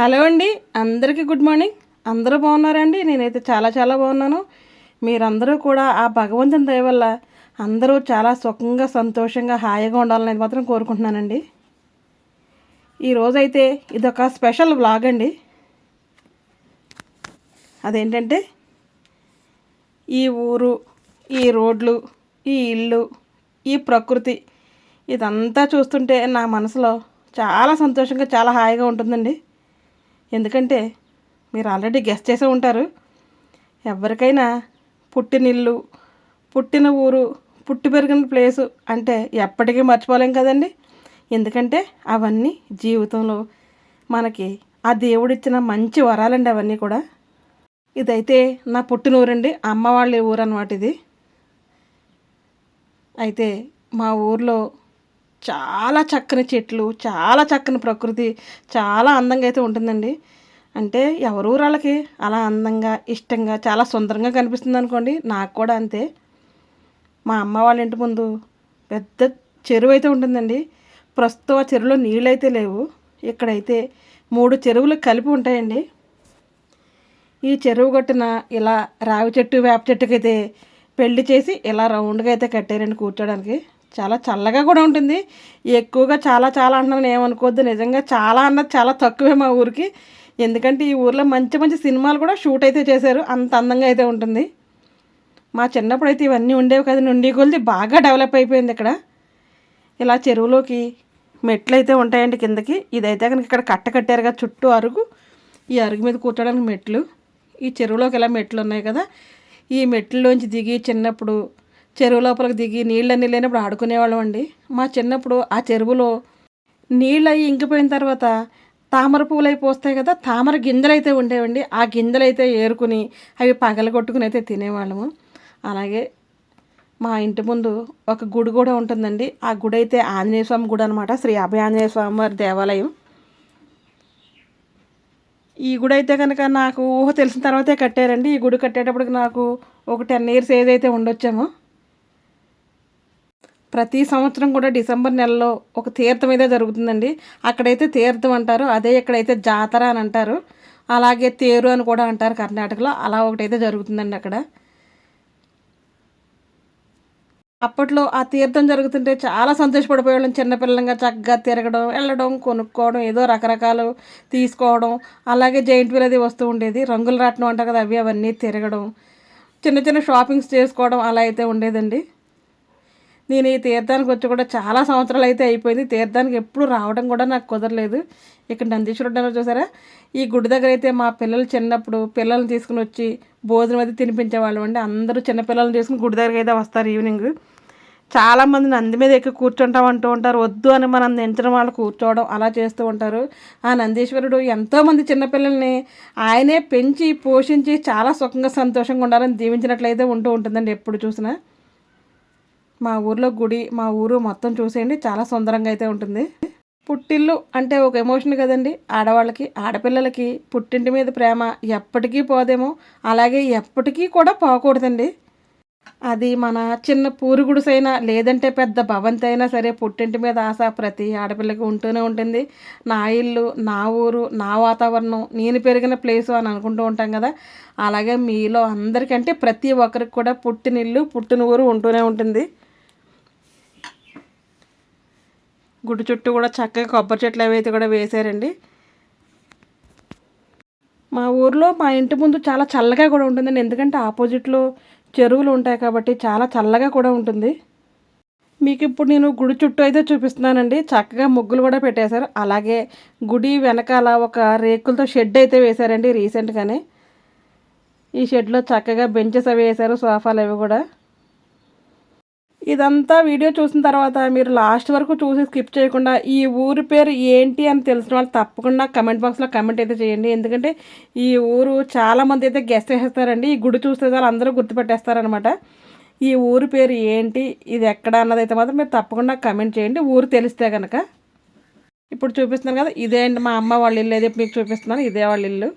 Hello అండి, అందరికీ good morning. అందరూ బాగున్నారండి? నేనైతే చాలా చాలా బాగున్నాను. మీరందరూ కూడా ఆ భగవంతుని దయ వల్ల అందరూ చాలా సుఖంగా సంతోషంగా హాయిగా ఉండాలనేది మాత్రం కోరుకుంటున్నానండి. ఈరోజైతే ఇదొక స్పెషల్ వ్లాగ్ అండి. అదేంటంటే ఈ ఊరు, ఈ రోడ్లు, ఈ ఇల్లు, ఈ ప్రకృతి ఇదంతా చూస్తుంటే నా మనసులో చాలా సంతోషంగా చాలా హాయిగా ఉంటుందండి. ఎందుకంటే మీరు ఆల్రెడీ గెస్ట్ చేసే ఉంటారు. ఎవరికైనా పుట్టినిల్లు, పుట్టిన ఊరు, పుట్టి పెరిగిన ప్లేసు అంటే ఎప్పటికీ మర్చిపోలేం కదండి. ఎందుకంటే అవన్నీ జీవితంలో మనకి ఆ దేవుడిచ్చిన మంచి వరాలండి అవన్నీ కూడా. ఇదైతే నా పుట్టిన ఊరండి, అమ్మ వాళ్ళ ఊరు అన్నమాట ఇది. అయితే మా ఊర్లో చాలా చక్కని చెట్లు, చాలా చక్కని ప్రకృతి, చాలా అందంగా అయితే ఉంటుందండి. అంటే ఎవరు వాళ్ళకి అలా అందంగా, ఇష్టంగా, చాలా సుందరంగా కనిపిస్తుంది అనుకోండి. నాకు కూడా అంతే. మా అమ్మ వాళ్ళ ఇంటి ముందు పెద్ద చెరువు అయితే ఉంటుందండి. ప్రస్తుతం ఆ చెరువులో నీళ్ళు అయితే లేవు. ఇక్కడైతే 3 చెరువులు కలిపి ఉంటాయండి. ఈ చెరువు గట్టున ఇలా రావి చెట్టు, వేప చెట్టుకైతే పెళ్లి చేసి ఇలా రౌండ్గా అయితే కట్టారండి కూర్చోడానికి. చాలా చల్లగా కూడా ఉంటుంది. ఎక్కువగా చాలా చాలా అంటున్నాను, ఏమనుకోవద్దు. నిజంగా చాలా అన్నది చాలా తక్కువే మా ఊరికి. ఎందుకంటే ఈ ఊర్లో మంచి మంచి సినిమాలు కూడా షూట్ అయితే చేశారు. అంత అందంగా అయితే ఉంటుంది. మా చిన్నప్పుడు అయితే ఇవన్నీ ఉండేవి కదండి. ఉండి కొలిది బాగా డెవలప్ అయిపోయింది ఇక్కడ. ఇలా చెరువులోకి మెట్లు అయితే ఉంటాయండి కిందకి. ఇదైతే కనుక ఇక్కడ కట్టారు కదా చుట్టూ అరుగు. ఈ అరుగు మీద కూర్చోడానికి మెట్లు. ఈ చెరువులోకి ఇలా మెట్లు ఉన్నాయి కదా, ఈ మెట్లలోంచి దిగి చిన్నప్పుడు చెరువు లోపలికి దిగి నీళ్ళన్నీ లేనప్పుడు ఆడుకునేవాళ్ళం అండి. మా చిన్నప్పుడు ఆ చెరువులో నీళ్ళు అవి ఇంకిపోయిన తర్వాత తామర పువ్వులు అయి పోస్తాయి కదా, తామర గింజలు అయితే ఉండేవండి. ఆ గింజలు అయితే ఏరుకుని అవి పగలగొట్టుకుని అయితే తినేవాళ్ళము. అలాగే మా ఇంటి ముందు ఒక గుడి కూడా ఉంటుందండి. ఆ గుడి అయితే ఆంజనేయ స్వామి గుడి అనమాట. శ్రీ అభయ ఆంజనేయ స్వామి వారి దేవాలయం. ఈ గుడి అయితే కనుక నాకు ఊహ తెలిసిన తర్వాతే కట్టారండి. ఈ గుడి కట్టేటప్పటికి నాకు ఒక 10 ఇయర్స్ ఏజ్ అయితే ఉండొచ్చాము. ప్రతి సంవత్సరం కూడా డిసెంబర్ నెలలో ఒక తీర్థం అయితే జరుగుతుందండి. అక్కడైతే తీర్థం అంటారు, అదే ఇక్కడైతే జాతర అని అంటారు. అలాగే తేరు అని కూడా అంటారు కర్ణాటకలో. అలా ఒకటైతే జరుగుతుందండి అక్కడ. అప్పట్లో ఆ తీర్థం జరుగుతుంటే చాలా సంతోషపడిపోయేవాళ్ళం. చిన్నపిల్లలంగా చక్కగా తిరగడం, వెళ్ళడం, కొనుక్కోవడం, ఏదో రకరకాలు తీసుకోవడం. అలాగే జెయింట్ వీల్ అది వస్తూ ఉండేది. రంగుల రాట్నం అంటారు కదా, అవన్నీ తిరగడం, చిన్న చిన్న షాపింగ్స్ చేసుకోవడం అలా అయితే ఉండేదండి. నేను ఈ తీర్థానికి వచ్చి కూడా చాలా సంవత్సరాలు అయితే అయిపోయింది. తీర్థానికి ఎప్పుడు రావడం కూడా నాకు కుదరలేదు. ఇక్కడ నందీశ్వరుడు చూసారా, ఈ గుడి దగ్గర అయితే మా పిల్లలు చిన్నప్పుడు పిల్లల్ని తీసుకుని వచ్చి భోజనం అయితే తినిపించేవాళ్ళం అండి. అందరూ చిన్నపిల్లల్ని తీసుకుని గుడి దగ్గరికి అయితే వస్తారు ఈవినింగ్. చాలామంది నంది మీద ఎక్కి కూర్చుంటాం అంటూ ఉంటారు. వద్దు అని మనం దించడం, వాళ్ళు కూర్చోవడం అలా చేస్తూ ఉంటారు. ఆ నందీశ్వరుడు ఎంతోమంది చిన్నపిల్లల్ని ఆయనే పెంచి పోషించి చాలా సుఖంగా సంతోషంగా ఉండాలని దీవించినట్లయితే ఉంటూ ఉంటుందండి ఎప్పుడు చూసినా. మా ఊర్లో గుడి, మా ఊరు మొత్తం చూసేయండి, చాలా సుందరంగా అయితే ఉంటుంది. పుట్టిల్లు అంటే ఒక ఎమోషన్ కదండి ఆడవాళ్ళకి. ఆడపిల్లలకి పుట్టింటి మీద ప్రేమ ఎప్పటికీ పోదేమో, అలాగే ఎప్పటికీ కూడా పోకూడదండి. అది మన చిన్న పూరి గుడిసైనా లేదంటే పెద్ద భవంతి అయినా సరే, పుట్టింటి మీద ఆశ ప్రతి ఆడపిల్లకి ఉంటూనే ఉంటుంది. నా ఇల్లు, నా ఊరు, నా వాతావరణం, నేను పెరిగిన ప్లేసు అని అనుకుంటూ ఉంటాం కదా. అలాగే మీలో అందరికంటే ప్రతి ఒక్కరికి కూడా పుట్టినిల్లు, పుట్టిన ఊరు ఉంటూనే ఉంటుంది. గుడి చుట్టూ కూడా చక్కగా కొబ్బరి చెట్లు అవి అయితే కూడా వేశారండి. మా ఊర్లో మా ఇంటి ముందు చాలా చల్లగా కూడా ఉంటుందండి. ఎందుకంటే ఆపోజిట్లో చెరువులు ఉంటాయి కాబట్టి చాలా చల్లగా కూడా ఉంటుంది. మీకు ఇప్పుడు నేను గుడి చుట్టూ అయితే చూపిస్తున్నానండి. చక్కగా ముగ్గులు కూడా పెట్టేశారు. అలాగే గుడి వెనకాల ఒక రేకులతో షెడ్ అయితే వేశారండి రీసెంట్గానే. ఈ షెడ్లో చక్కగా బెంచెస్ అవి వేశారు, సోఫాలు అవి కూడా. ఇదంతా వీడియో చూసిన తర్వాత మీరు లాస్ట్ వరకు చూసి స్కిప్ చేయకుండా ఈ ఊరి పేరు ఏంటి అని తెలిసిన వాళ్ళు తప్పకుండా కమెంట్ బాక్స్లో కమెంట్ అయితే చేయండి. ఎందుకంటే ఈ ఊరు చాలామంది అయితే గెస్ట్ చేసేస్తారండి. ఈ గుడి చూస్తే చాలా అందరూ గుర్తుపెట్టేస్తారనమాట. ఈ ఊరి పేరు ఏంటి, ఇది ఎక్కడ అన్నదైతే మాత్రం మీరు తప్పకుండా కమెంట్ చేయండి, ఊరు తెలిస్తే కనుక. ఇప్పుడు చూపిస్తున్నాను కదా, ఇదే అండి మా అమ్మ వాళ్ళ ఇల్లు. అయితే మీకు చూపిస్తున్నాను, ఇదే వాళ్ళ ఇల్లు.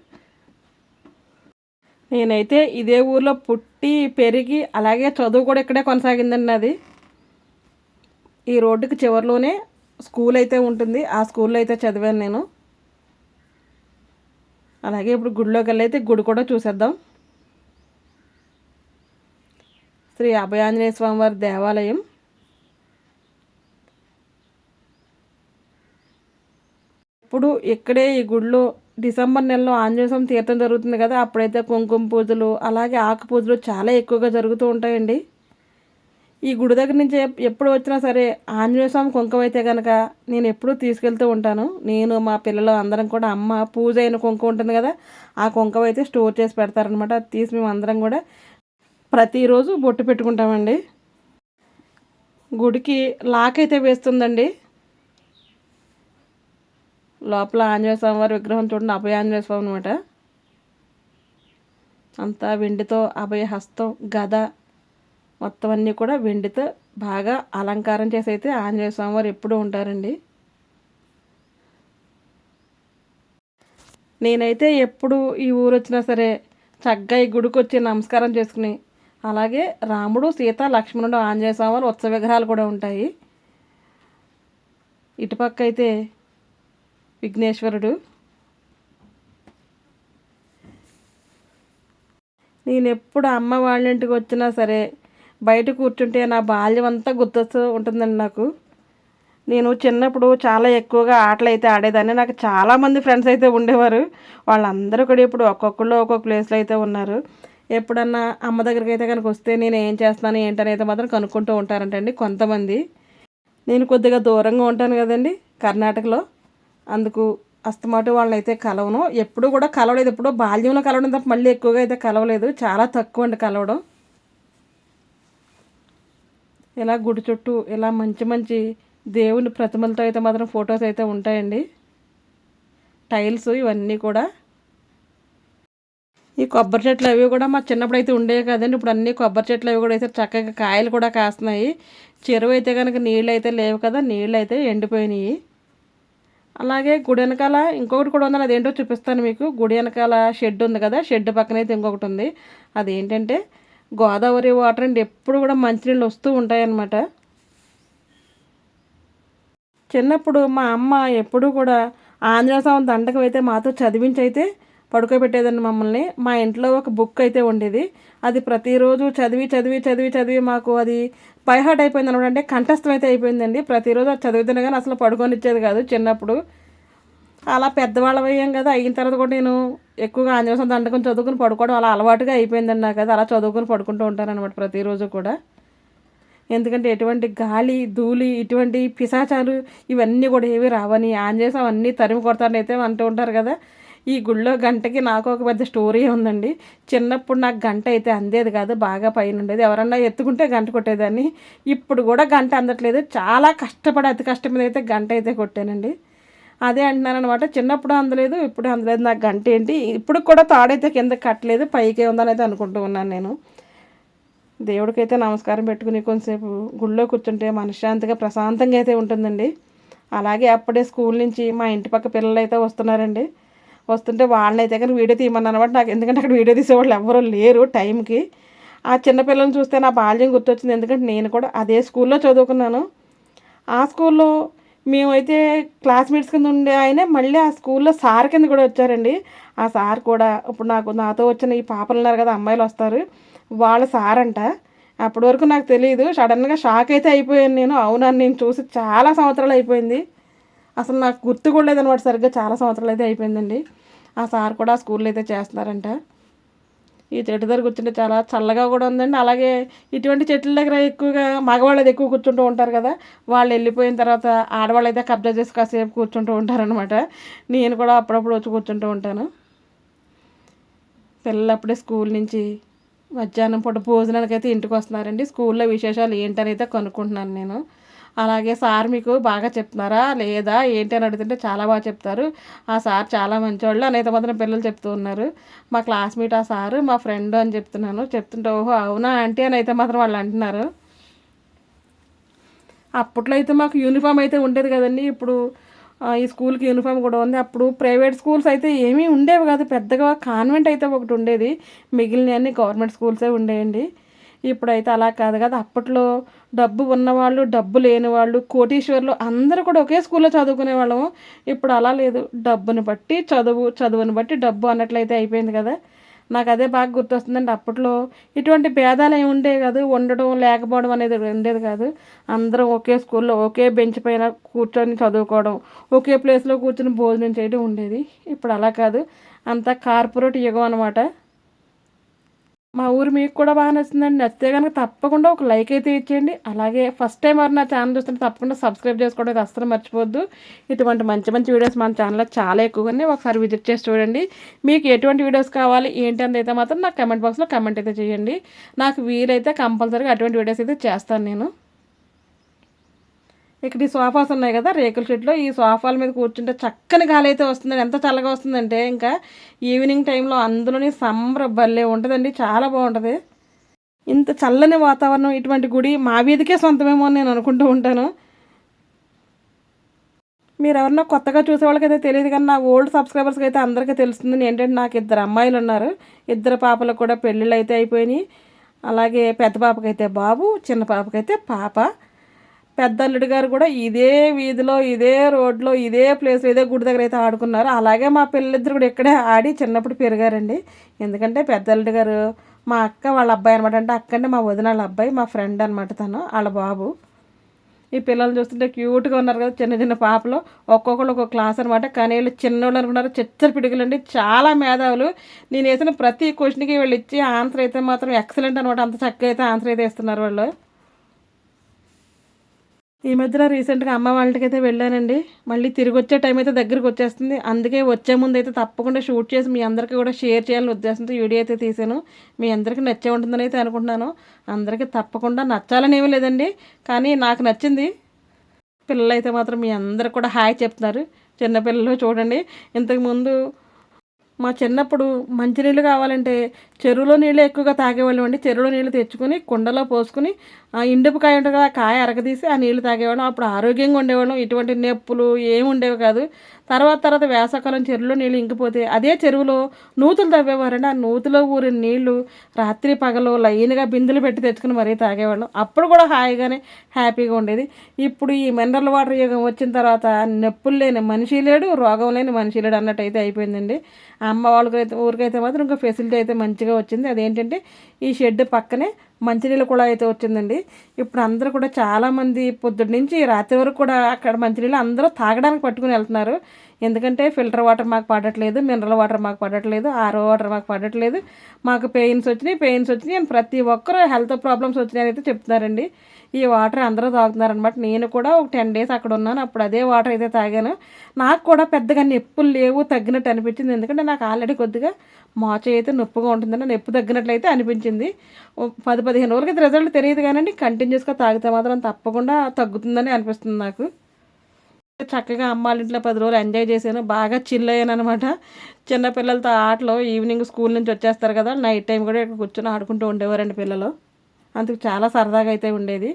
నేనైతే ఇదే ఊర్లో పుట్టి పెరిగి అలాగే చదువు కూడా ఇక్కడే కొనసాగిందండి నాది. ఈ రోడ్డుకి చివరిలోనే స్కూల్ అయితే ఉంటుంది. ఆ స్కూల్లో అయితే చదివాను నేను. అలాగే ఇప్పుడు గుడిలోకి వెళ్ళైతే గుడి కూడా చూసేద్దాం. శ్రీ అభయాంజనేయ స్వామివారి దేవాలయం. ఇప్పుడు ఇక్కడే ఈ గుడిలో డిసెంబర్ నెలలో ఆంజనేయ స్వామి తీర్థం జరుగుతుంది కదా, అప్పుడైతే కుంకుమ పూజలు అలాగే ఆకు పూజలు చాలా ఎక్కువగా జరుగుతూ ఉంటాయండి. ఈ గుడి దగ్గర నుంచి ఎప్పుడు వచ్చినా సరే ఆంజనేయ స్వామి కుంకుమ అయితే కనుక నేను ఎప్పుడూ తీసుకెళ్తూ ఉంటాను. నేను మా పిల్లలు అందరం కూడా అమ్మ పూజ అయిన కుంకుమ ఉంటుంది కదా, ఆ కుంకుమ అయితే స్టోర్ చేసి పెడతారనమాట. అది తీసి మేము అందరం కూడా ప్రతిరోజు బొట్టు పెట్టుకుంటామండి. గుడికి లాక్ అయితే వేస్తుందండి. లోపల ఆంజనేయ స్వామి వారి విగ్రహం చూడండి, అభయ ఆంజనేయ స్వామి అనమాట. అంతా వెండితో అభయ హస్తం గద మొత్తం అన్నీ కూడా వెండితో బాగా అలంకారం చేసి అయితే ఆంజనేయ స్వామి వారు ఎప్పుడూ ఉంటారండి. నేనైతే ఎప్పుడు ఈ ఊరు వచ్చినా సరే చక్కగా ఈ గుడికి వచ్చి నమస్కారం చేసుకుని, అలాగే రాముడు సీత లక్ష్మణుడు ఆంజనేయ స్వామి వారు ఉత్సవ విగ్రహాలు కూడా ఉంటాయి. ఇటుపక్క అయితే విఘ్నేశ్వరుడు. నేను ఎప్పుడు అమ్మ వాళ్ళ ఇంటికి వచ్చినా సరే బయట కూర్చుంటే నా బాల్యం అంతా గుర్తొస్తూ ఉంటుందండి నాకు. నేను చిన్నప్పుడు చాలా ఎక్కువగా ఆటలు అయితే ఆడేదాన్ని. నాకు చాలామంది ఫ్రెండ్స్ అయితే ఉండేవారు. వాళ్ళందరూ కూడా ఇప్పుడు ఒక్కొక్కళ్ళు ఒక్కొక్క ప్లేస్లో అయితే ఉన్నారు. ఎప్పుడన్నా అమ్మ దగ్గరికి అయితే కనుక వస్తే నేను ఏం చేస్తున్నాను ఏంటనేది మాత్రం కనుక్కుంటూ ఉంటారంటండి కొంతమంది. నేను కొద్దిగా దూరంగా ఉంటాను కదండి కర్ణాటకలో, అందుకు అస్తమాటు వాళ్ళైతే కలవను. ఎప్పుడు కూడా కలవలేదు. ఎప్పుడో బాల్యంలో కలవడం తప్ప మళ్ళీ ఎక్కువగా అయితే కలవలేదు. చాలా తక్కువ అండి కలవడం. ఇలా గుడి చుట్టూ ఇలా మంచి మంచి దేవుని ప్రతిమలతో అయితే మాత్రం ఫొటోస్ అయితే ఉంటాయండి. టైల్స్ ఇవన్నీ కూడా. ఈ కొబ్బరి చెట్లు అవి కూడా మా చిన్నప్పుడు అయితే ఉండేవి కదండి. ఇప్పుడు అన్ని కొబ్బరి చెట్లు అవి కూడా అయితే చక్కగా కాయలు కూడా కాస్తున్నాయి. చెరువు అయితే కనుక నీళ్ళు అయితే లేవు కదా, నీళ్ళు అయితే ఎండిపోయినాయి. అలాగే గుడి వెనకాల ఇంకొకటి కూడా ఉందని, అదేంటో చూపిస్తాను మీకు. గుడి వెనకాల షెడ్ ఉంది కదా, షెడ్ పక్కన అయితే ఇంకొకటి ఉంది. అదేంటంటే గోదావరి వాటర్ అండి. ఎప్పుడు కూడా మంచినీళ్ళు వస్తూ ఉంటాయన్నమాట. చిన్నప్పుడు మా అమ్మ ఎప్పుడు కూడా ఆంజనేయ స్వామి దండకం అయితే మాతో చదివించి అయితే పడుకోబెట్టేదండి మమ్మల్ని. మా ఇంట్లో ఒక బుక్ అయితే ఉండేది. అది ప్రతిరోజు చదివి చదివి చదివి చదివి మాకు అది బైహార్ట్ అయిపోయింది అనమాట. అంటే కంఠస్థం అయితే అయిపోయిందండి. ప్రతిరోజు అది చదువుతున్నా కానీ అసలు పడుకొనిచ్చేది కాదు చిన్నప్పుడు. అలా పెద్దవాళ్ళం అయ్యాం కదా, అయిన తర్వాత కూడా నేను ఎక్కువగా ఆంజనేయ స్వామి దండకం చదువుకుని పడుకోవడం అలా అలవాటుగా అయిపోయిందండి నాకు. అది అలా చదువుకుని పడుకుంటూ ఉంటాను అనమాట ప్రతిరోజు కూడా. ఎందుకంటే ఎటువంటి గాలి ధూళి ఇటువంటి పిశాచాలు ఇవన్నీ కూడా ఏవి రావని ఆంజనేయ స్వామి అన్నీ తరిమి కొడతారని అయితే అంటూ ఉంటారు కదా. ఈ గుళ్ళో గంటకి నాకు ఒక పెద్ద స్టోరీ ఉందండి. చిన్నప్పుడు నాకు గంట అయితే అందేది కాదు, బాగా పైన ఉండేది. ఎవరన్నా ఎత్తుకుంటే గంట కొట్టేదాన్ని. ఇప్పుడు కూడా గంట అందట్లేదు. చాలా కష్టపడి అతి కష్టం మీద అయితే గంట అయితే కొట్టానండి. అదే అంటున్నాను అనమాట. చిన్నప్పుడు అందలేదు, ఇప్పుడు అందలేదు. నాకు గంట ఏంటి, ఇప్పుడు కూడా తాడైతే కింద కట్టలేదు, పైకే ఉందని అయితే అనుకుంటూ ఉన్నాను నేను. దేవుడికైతే నమస్కారం పెట్టుకుని కొంతసేపు గుళ్ళో కూర్చుంటే మనశ్శాంతిగా ప్రశాంతంగా అయితే ఉంటుందండి. అలాగే అప్పుడే స్కూల్ నుంచి మా ఇంటి పక్క పిల్లలు అయితే వస్తున్నారండి. వస్తుంటే వాళ్ళని అయితే కానీ వీడియో తీయమన్నాను అనమాట. నాకు ఎందుకంటే అక్కడ వీడియో తీసేవాళ్ళు ఎవరూ లేరు టైంకి. ఆ చిన్నపిల్లల్ని చూస్తే నా బాల్యం గుర్తొచ్చింది. ఎందుకంటే నేను కూడా అదే స్కూల్లో చదువుకున్నాను. ఆ స్కూల్లో మేమైతే క్లాస్మేట్స్ కింద ఉండే ఆయనే మళ్ళీ ఆ స్కూల్లో సార్ కింద కూడా వచ్చారండి. ఆ సార్ కూడా ఇప్పుడు నాతో వచ్చిన ఈ పాపలు ఉన్నారు కదా, అమ్మాయిలు వస్తారు, వాళ్ళ సార్ అంట. అప్పటి వరకు నాకు తెలియదు. సడన్గా షాక్ అయితే అయిపోయాను నేను. అవునని నేను చూసి చాలా సంవత్సరాలు అయిపోయింది. అసలు నాకు గుర్తు కూడా లేదనమాట సరిగ్గా. చాలా సంవత్సరాలు అయితే అయిపోయిందండి. ఆ సార్ కూడా ఆ స్కూల్లో అయితే చేస్తున్నారంట. ఈ చెట్టు దగ్గర కూర్చుంటే చాలా చల్లగా కూడా ఉందండి. అలాగే ఇటువంటి చెట్ల దగ్గర ఎక్కువగా మగవాళ్ళు ఎక్కువ కూర్చుంటూ ఉంటారు కదా, వాళ్ళు వెళ్ళిపోయిన తర్వాత ఆడవాళ్ళు అయితే కబ్జా చేసి కాసేపు కూర్చుంటూ ఉంటారనమాట. నేను కూడా అప్పుడప్పుడు వచ్చి కూర్చుంటూ ఉంటాను. పిల్లలు అప్పుడే స్కూల్ నుంచి మధ్యాహ్నం పూట భోజనానికి అయితే ఇంటికి వస్తున్నారండి. స్కూల్లో విశేషాలు ఏంటని అయితే కనుక్కుంటున్నాను నేను. అలాగే సార్ మీకు బాగా చెప్తున్నారా లేదా ఏంటి అని అడుగుతుంటే చాలా బాగా చెప్తారు, ఆ సార్ చాలా మంచివాళ్ళు అని అయితే మాత్రం పిల్లలు చెప్తూ ఉన్నారు. మా క్లాస్మేట్ ఆ సారు మా ఫ్రెండ్ అని చెప్తున్నాను. చెప్తుంటే ఓహో అవునా ఆంటీ అని అయితే మాత్రం వాళ్ళు అంటున్నారు. అప్పట్లో అయితే మాకు యూనిఫామ్ అయితే ఉండేది కదండి. ఇప్పుడు ఈ స్కూల్కి యూనిఫామ్ కూడా ఉంది. అప్పుడు ప్రైవేట్ స్కూల్స్ అయితే ఏమీ ఉండేవి కాదు పెద్దగా. కాన్వెంట్ అయితే ఒకటి ఉండేది, మిగిలిన అన్ని గవర్నమెంట్ స్కూల్సే ఉండేయండి. ఇప్పుడైతే అలా కాదు కదా. అప్పట్లో డబ్బు ఉన్నవాళ్ళు, డబ్బు లేని వాళ్ళు, కోటీశ్వరులు అందరూ కూడా ఒకే స్కూల్లో చదువుకునేవాళ్ళము. ఇప్పుడు అలా లేదు. డబ్బుని బట్టి చదువు, చదువుని బట్టి డబ్బు అన్నట్లయితే అయిపోయింది కదా. నాకు అదే బాగా గుర్తొస్తుందండి. అప్పట్లో ఇటువంటి భేదాలు ఏమి ఉండేవి కాదు. ఉండడం లేకపోవడం అనేది ఉండేది కాదు. అందరం ఒకే స్కూల్లో ఒకే బెంచ్ పైన కూర్చొని చదువుకోవడం, ఒకే ప్లేస్లో కూర్చొని భోజనం చేయడం ఉండేది. ఇప్పుడు అలా కాదు. అంతా కార్పొరేట్ యుగం అనమాట. మా ఊరు మీకు కూడా బాగా నచ్చిందండి. నచ్చితే కనుక తప్పకుండా ఒక లైక్ అయితే ఇచ్చేయండి. అలాగే ఫస్ట్ టైం ఎవరు నా ఛానల్ చూస్తుంటే తప్పకుండా సబ్స్క్రైబ్ చేసుకోవడం అయితే అస్సలు మర్చిపోద్దు. ఇటువంటి మంచి మంచి వీడియోస్ మన ఛానల్లో చాలా ఎక్కువగానే ఒకసారి విజిట్ చేసి చూడండి. మీకు ఎటువంటి వీడియోస్ కావాలి ఏంటి అని అయితే మాత్రం నాకు కమెంట్ బాక్స్లో కమెంట్ అయితే చేయండి. నాకు వీలైతే కంపల్సరీగా అటువంటి వీడియోస్ అయితే చేస్తాను నేను. ఇక్కడ ఈ సోఫాస్ ఉన్నాయి కదా రేకుల షెడ్లో, ఈ సోఫాల మీద కూర్చుంటే చక్కని గాలి అయితే వస్తుందండి. ఎంత చల్లగా వస్తుందంటే ఇంకా ఈవినింగ్ టైంలో అందులోని భలే ఉంటుందండి. చాలా బాగుంటుంది. ఇంత చల్లని వాతావరణం ఇటువంటి గుడి మా వీధికే సొంతమేమో అని నేను అనుకుంటూ ఉంటాను. మీరు ఎవరన్నా కొత్తగా చూసే వాళ్ళకైతే తెలియదు కానీ నా ఓల్డ్ సబ్స్క్రైబర్స్కి అయితే అందరికీ తెలుస్తుంది. ఏంటంటే నాకు 2 అమ్మాయిలు ఉన్నారు. 2 పాపలకు కూడా పెళ్ళిళ్ళు అయితే అయిపోయినాయి. అలాగే పెద్ద పాపకైతే బాబు, చిన్న పాపకైతే పాప. పెద్ద అల్లుడు గారు కూడా ఇదే వీధిలో, ఇదే రోడ్లో, ఇదే ప్లేస్లో, ఇదే గుడి దగ్గర అయితే ఆడుకున్నారు. అలాగే మా పిల్లలిద్దరు కూడా ఇక్కడే ఆడి చిన్నప్పుడు పెరిగారండి. ఎందుకంటే పెద్ద అల్లుడు గారు మా అక్క వాళ్ళ అబ్బాయి అనమాట. అంటే అక్క అంటే మా వదిన వాళ్ళ అబ్బాయి, మా ఫ్రెండ్ అనమాట తను, వాళ్ళ బాబు. ఈ పిల్లలు చూస్తుంటే క్యూట్గా ఉన్నారు కదా, చిన్న చిన్న పాపలు. ఒక్కొక్కరు ఒక్కొక్క క్లాస్ అనమాట. కానీ వీళ్ళు చిన్నోళ్ళు అనుకున్నారు, చిచ్చర పిడుగులు అండి, చాలా మేధావులు. నేను వేసిన ప్రతి క్వశ్చన్కి వీళ్ళు ఇచ్చి ఆన్సర్ అయితే మాత్రం ఎక్సలెంట్ అనమాట. అంత చక్కగా అయితే ఆన్సర్ అయితే ఇస్తున్నారు వాళ్ళు. ఈ మధ్యలో రీసెంట్గా అమ్మ వాళ్ళకి అయితే వెళ్ళానండి. మళ్ళీ తిరిగి వచ్చే టైం అయితే దగ్గరికి వచ్చేస్తుంది. అందుకే వచ్చే ముందు అయితే తప్పకుండా షూట్ చేసి మీ అందరికీ కూడా షేర్ చేయాలని ఉద్దేశంతో వీడియో అయితే తీసాను. మీ అందరికీ నచ్చే ఉంటుందని అయితే అనుకుంటున్నాను. అందరికీ తప్పకుండా నచ్చాలని ఏమీ లేదండి, కానీ నాకు నచ్చింది. పిల్లలు అయితే మాత్రం మీ అందరికి కూడా హాయ్ చెప్తున్నారు. చిన్నపిల్లలు చూడండి. ఇంతకుముందు మా చిన్నప్పుడు మంచినీళ్ళు కావాలంటే చెరువులో నీళ్ళు ఎక్కువగా తాగేవాళ్ళం అండి. చెరువులో నీళ్ళు తెచ్చుకొని కుండలో పోసుకుని ఇండుపు కాయ ఉంటుంది కదా, కాయ అరగదీసి ఆ నీళ్ళు తాగేవాళ్ళం. అప్పుడు ఆరోగ్యంగా ఉండేవాళ్ళం. ఇటువంటి నొప్పులు ఏమి ఉండేవి కాదు. తర్వాత వేసవకాలం చెరువులో నీళ్ళు ఇంకిపోతే అదే చెరువులో నూతులు తవ్వేవారండి. ఆ నూతిలో ఊరిన నీళ్లు రాత్రి పగలు లైన్గా బిందులు పెట్టి తెచ్చుకుని మరీ తాగేవాళ్ళం. అప్పుడు కూడా హాయిగానే హ్యాపీగా ఉండేది. ఇప్పుడు ఈ మినరల్ వాటర్ యుగం వచ్చిన తర్వాత నొప్పులు లేని మనిషి లేడు, రోగం లేని మనిషి లేడు అన్నట్టు అయితే అయిపోయిందండి. అమ్మ వాళ్ళకైతే ఊరికైతే మాత్రం ఇంకా ఫెసిలిటీ అయితే మంచిగా వచ్చింది. అదేంటంటే ఈ షెడ్ పక్కనే మంచినీళ్ళు కూడా అయితే వచ్చిందండి. ఇప్పుడు అందరూ కూడా చాలామంది పొద్దున్న నుంచి రాత్రి వరకు కూడా అక్కడ మంచినీళ్ళు అందరూ తాగడానికి పట్టుకుని వెళ్తున్నారు. ఎందుకంటే ఫిల్టర్ వాటర్ మాకు పడట్లేదు, మినరల్ వాటర్ మాకు పడట్లేదు, ఆర్ఓ వాటర్ మాకు పడట్లేదు, మాకు పెయిన్స్ వచ్చినాయి అని ప్రతి ఒక్కరూ హెల్త్ ప్రాబ్లమ్స్ వచ్చినాయని అయితే చెప్తున్నారండి. ఈ వాటర్ అందరూ తాగుతున్నారనమాట. నేను కూడా ఒక 10 days అక్కడ ఉన్నాను. అప్పుడు అదే వాటర్ అయితే తాగాను. నాకు కూడా పెద్దగా నొప్పులు లేవు, తగ్గినట్టు అనిపించింది. ఎందుకంటే నాకు ఆల్రెడీ కొద్దిగా మోచ అయితే నొప్పిగా ఉంటుందని నొప్పి తగ్గినట్లయితే అనిపించింది. 10-15 రోజులకి రిజల్ట్ తెలియదు కానీ కంటిన్యూస్గా తాగితే మాత్రం తప్పకుండా తగ్గుతుందని అనిపిస్తుంది నాకు. చక్కగా అమ్మ వాళ్ళ ఇంట్లో 10 రోజులు ఎంజాయ్ చేశాను. బాగా చిల్ అయ్యాను అనమాట. చిన్నపిల్లలతో ఆటలు ఈవినింగ్ స్కూల్ నుంచి వచ్చేస్తారు కదా, నైట్ టైం కూడా ఇక్కడ కూర్చొని ఆడుకుంటూ ఉండేవారండి పిల్లలు. అందుకు చాలా సరదాగా అయితే ఉండేది.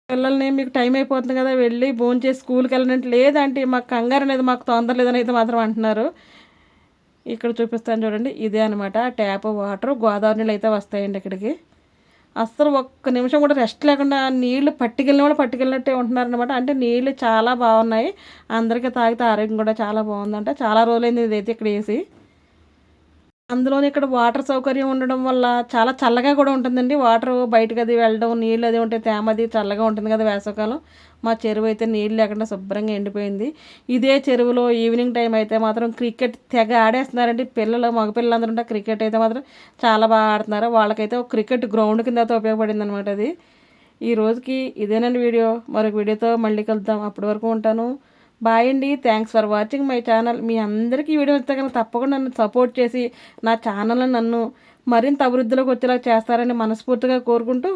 పిల్లల్ని మీకు టైం అయిపోతుంది కదా వెళ్ళి భోంచేసి స్కూల్కి వెళ్ళినట్టు లేదంటే మాకు కంగారు అనేది మాకు తొందర లేదని అయితే మాత్రం అంటున్నారు. ఇక్కడ చూపిస్తాను చూడండి, ఇదే అనమాట ట్యాప్ వాటర్. గోదావరి నీళ్ళు అయితే వస్తాయండి ఇక్కడికి. అస్సలు ఒక్క నిమిషం కూడా రెస్ట్ లేకుండా నీళ్లు పట్టుకెళ్ళిన వాళ్ళు పట్టుకెళ్ళినట్టే ఉంటున్నారనమాట. అంటే నీళ్ళు చాలా బాగున్నాయి. అందరికీ తాగితే ఆరోగ్యం కూడా చాలా బాగుందంట. చాలా రోజులైంది ఇదైతే ఇక్కడ వేసి. అందులోని ఇక్కడ వాటర్ సౌకర్యం ఉండడం వల్ల చాలా చల్లగా కూడా ఉంటుందండి. వాటర్ బయటకు అది వెళ్ళడం, నీళ్ళు అది ఉంటే తేమది చల్లగా ఉంటుంది కదా వేసవకాలం. మా చెరువు అయితే నీళ్ళు లేకుండా శుభ్రంగా ఎండిపోయింది. ఇదే చెరువులో ఈవినింగ్ టైం అయితే మాత్రం క్రికెట్ తెగ ఆడేస్తున్నారండి పిల్లలు. మగపిల్లలందరూ ఉంటే క్రికెట్ అయితే మాత్రం చాలా బాగా ఆడుతున్నారు. వాళ్ళకైతే ఒక క్రికెట్ గ్రౌండ్ కింద అయితే ఉపయోగపడింది అనమాట అది. ఈ రోజుకి ఇదేనండి వీడియో. మరొక వీడియోతో మళ్ళీ కలుద్దాం. అప్పటి వరకు ఉంటాను. బాయ్ అండి. Thanks for watching my channel. మీ అందరికీ వీడియో వస్తే కనుక తప్పకుండా నన్ను సపోర్ట్ చేసి నా ఛానల్ని నన్ను మరింత అభివృద్ధిలోకి వచ్చేలా చేస్తారని మనస్ఫూర్తిగా కోరుకుంటూ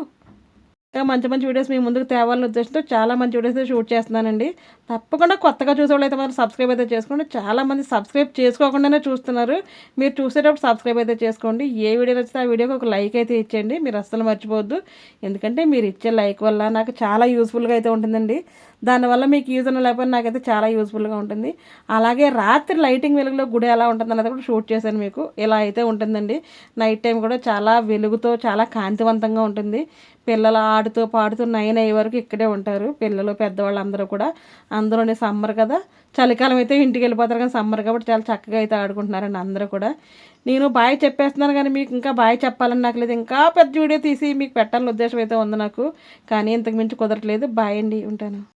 ఇంకా మంచి మంచి వీడియోస్ మీ ముందుకు తేవాలని ఉద్దేశంతో చాలా మంచి వీడియోస్ షూట్ చేస్తున్నానండి. తప్పకుండా కొత్తగా చూసేవాళ్ళు అయితే మాత్రం సబ్స్క్రైబ్ అయితే చేసుకోండి. చాలామంది సబ్స్క్రైబ్ చేసుకోకుండానే చూస్తున్నారు. మీరు చూసేటప్పుడు సబ్స్క్రైబ్ అయితే చేసుకోండి. ఏ వీడియో నచ్చితే ఆ వీడియోకి ఒక లైక్ అయితే ఇచ్చేయండి. మీరు అస్సలు మర్చిపోవద్దు. ఎందుకంటే మీరు ఇచ్చే లైక్ వల్ల నాకు చాలా యూస్ఫుల్గా అయితే ఉంటుందండి. దానివల్ల మీకు యూజ్ ఉన్న లేకపోతే నాకైతే చాలా యూస్ఫుల్గా ఉంటుంది. అలాగే రాత్రి లైటింగ్ వెలుగులో గుడి ఎలా ఉంటుంది అన్నది కూడా షూట్ చేశాను మీకు. ఇలా అయితే ఉంటుందండి. నైట్ టైం కూడా చాలా వెలుగుతో చాలా కాంతివంతంగా ఉంటుంది. పిల్లలు ఆడుతూ పాడుతూ 9 అయ్యే వరకు ఇక్కడే ఉంటారు. పిల్లలు పెద్దవాళ్ళు అందరూ కూడా. అందులోనే సమ్మర్ కదా, చలికాలం అయితే ఇంటికి వెళ్ళిపోతారు, కానీ సమ్మర్ కాబట్టి చాలా చక్కగా అయితే ఆడుకుంటున్నారండి అందరూ కూడా. నేను బాయ్ చెప్పేస్తున్నాను కానీ మీకు ఇంకా బాయ్ చెప్పాలని నాకు లేదు. ఇంకా పెద్ద వీడియో తీసి మీకు పెట్టాలని ఉద్దేశం అయితే ఉంది నాకు, కానీ ఇంతకు మించి కుదరట్లేదు. బాయ్ అండి, ఉంటాను.